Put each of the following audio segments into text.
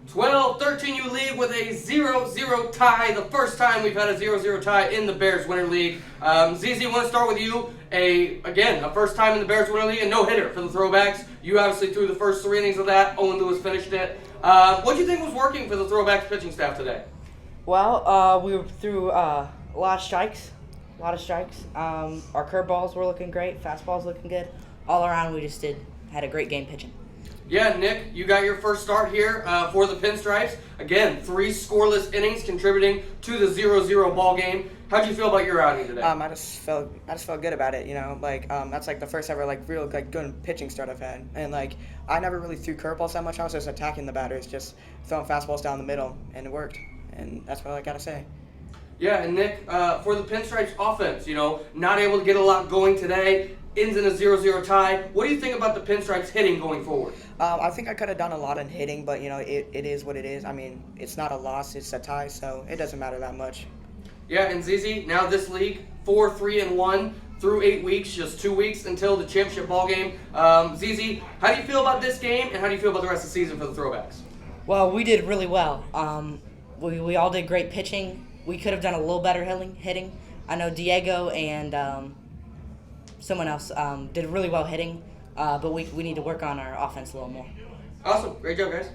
12-13U league with a 0-0 tie. The first time we've had a 0-0 tie in the Bears Winter League. ZZ, want to start with you. A first time in the Bears Winter League, a no-hitter for the Throwbacks. You obviously threw the first 3 innings of that. Owen Lewis finished it. What do you think was working for the Throwbacks pitching staff today? Well, we threw a lot of strikes. Our curveballs were looking great. Fastballs looking good. All around, we just had a great game pitching. Yeah, Nick, you got your first start here for the Pinstripes. Again, 3 scoreless innings contributing to the 0-0 ball game. How'd you feel about your outing today? I just felt good about it. That's like the first ever real good pitching start I've had. And I never really threw curveballs that much. I was just attacking the batters, just throwing fastballs down the middle, and it worked. And that's what I gotta say. Yeah, and Nick, for the Pinstripes offense, not able to get a lot going today. Ends in a 0-0 tie. What do you think about the Pinstripes hitting going forward? I think I could have done a lot in hitting, but it is what it is. I mean, it's not a loss, it's a tie, so it doesn't matter that much. Yeah, and ZZ, now this league, 4-3-1 through 8 weeks, just 2 weeks until the championship ball game. ZZ, how do you feel about this game, and how do you feel about the rest of the season for the Throwbacks? Well, we did really well. We all did great pitching. We could have done a little better hitting. I know Diego and someone else did really well hitting, but we need to work on our offense a little more. Awesome. Great job, guys.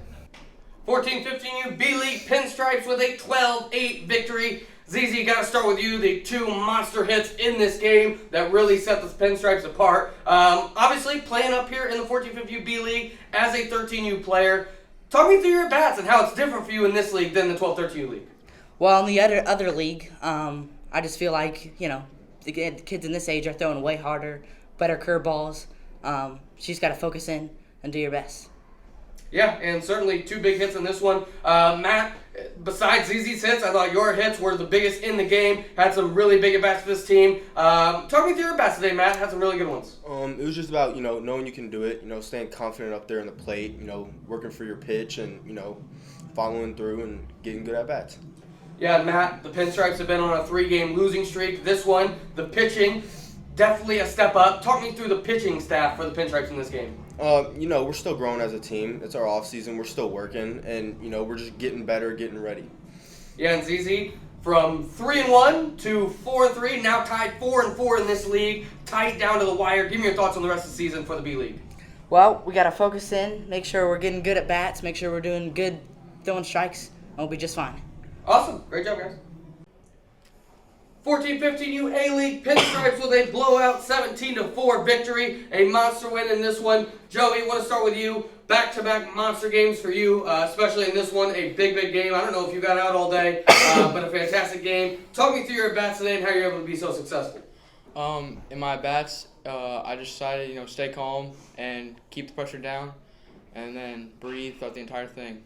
14-15U B-League Pinstripes with a 12-8 victory. ZZ, got to start with you. The 2 monster hits in this game that really set the Pinstripes apart. Obviously, playing up here in the 14-15U B-League as a 13U player. Talk me through your bats and how it's different for you in this league than the 12-13U league. Well, in the other league, I just feel like, the kids in this age are throwing way harder, better curveballs. You just got to focus in and do your best. Yeah, and certainly 2 big hits in this one. Matt, besides ZZ's hits, I thought your hits were the biggest in the game. Had some really big at-bats for this team. Talk me through your bats today, Matt. Had some really good ones. It was just about, knowing you can do it, staying confident up there in the plate, working for your pitch and, following through and getting good at-bats. Yeah, Matt, the Pinstripes have been on a 3-game losing streak. This one, the pitching, definitely a step up. Talk me through the pitching staff for the Pinstripes in this game. We're still growing as a team. It's our off season. We're still working, and we're just getting better, getting ready. Yeah, and ZZ, from 3-1 to 4-3, now tied 4-4 in this league, tight down to the wire. Give me your thoughts on the rest of the season for the B League. Well, we got to focus in, make sure we're getting good at bats, make sure we're doing good throwing strikes, and we'll be just fine. Awesome. Great job, guys. 14-15U A-League Pinstripes with a blowout 17-4 victory. A monster win in this one. Joey, want to start with you. Back-to-back monster games for you, especially in this one. A big game. I don't know if you got out all day, but a fantastic game. Talk me through your bats today and how you're able to be so successful. In my bats, I just decided, stay calm and keep the pressure down and then breathe throughout the entire thing.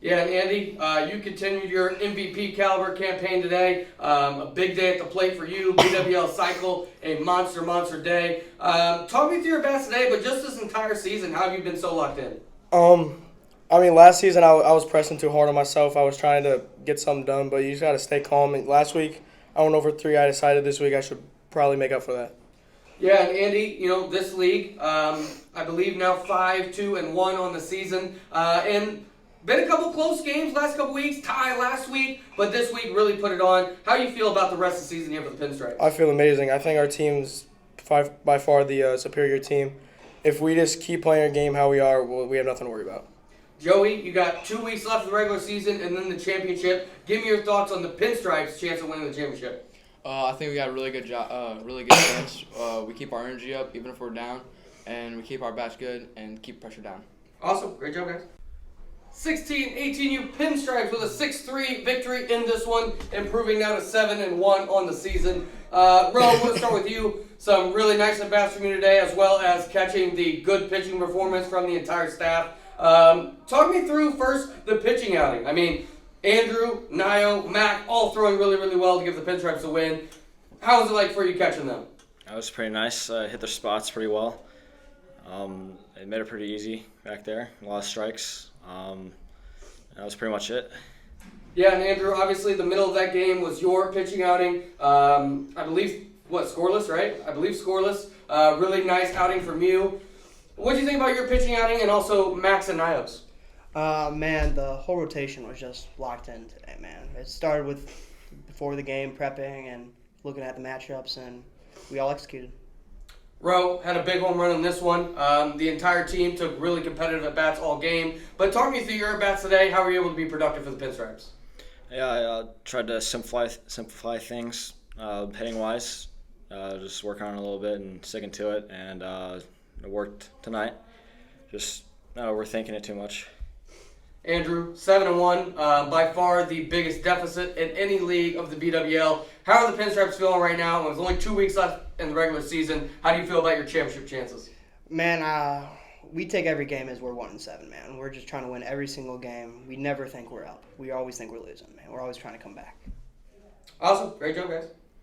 Yeah, and Andy, you continued your MVP caliber campaign today. A big day at the plate for you. BWL cycle, a monster day. Talk me through your bats today, but just this entire season, how have you been so locked in? Last season I was pressing too hard on myself. I was trying to get something done, but you just got to stay calm. And last week I went over 3. I decided this week I should probably make up for that. Yeah, and Andy, this league, I believe now 5-2-1 on the season, and been a couple close games last couple weeks, tie last week, but this week really put it on. How do you feel about the rest of the season here for the Pinstripes? I feel amazing. I think our team's by far the superior team. If we just keep playing our game how we are, we have nothing to worry about. Joey, you got 2 weeks left of the regular season and then the championship. Give me your thoughts on the Pinstripes' chance of winning the championship. I think we got a really good chance. We keep our energy up even if we're down, and we keep our bats good and keep pressure down. Awesome. Great job, guys. 16-18U Pinstripes with a 6-3 victory in this one, improving now to 7-1 on the season. Ro, I want to start with you. Some really nice at-bats from you today, as well as catching the good pitching performance from the entire staff. Talk me through first the pitching outing. I mean, Andrew, Nio, Mac, all throwing really well to give the Pinstripes a win. How was it like for you catching them? That was pretty nice. Hit their spots pretty well. They made it pretty easy back there. A lot of strikes. That was pretty much it. Yeah, and Andrew, obviously the middle of that game was your pitching outing. I believe, scoreless, right? I believe scoreless. Really nice outing from you. What do you think about your pitching outing and also Max and Nio's? Man, the whole rotation was just locked in today, man. It started with before the game, prepping and looking at the matchups, and we all executed. Rowe had a big home run in this one. The entire team took really competitive at bats all game. But talk me through your at bats today. How were you able to be productive for the Pinstripes? Yeah, I tried to simplify things hitting wise. Just work on it a little bit and sticking to it, and it worked tonight. Just not overthinking it too much. Andrew, 7-1, by far the biggest deficit in any league of the BWL. How are the Pinstripes feeling right now? There's only 2 weeks left in the regular season. How do you feel about your championship chances? Man, we take every game as we're 1-7, man. We're just trying to win every single game. We never think we're up. We always think we're losing, man. We're always trying to come back. Awesome. Great job, guys.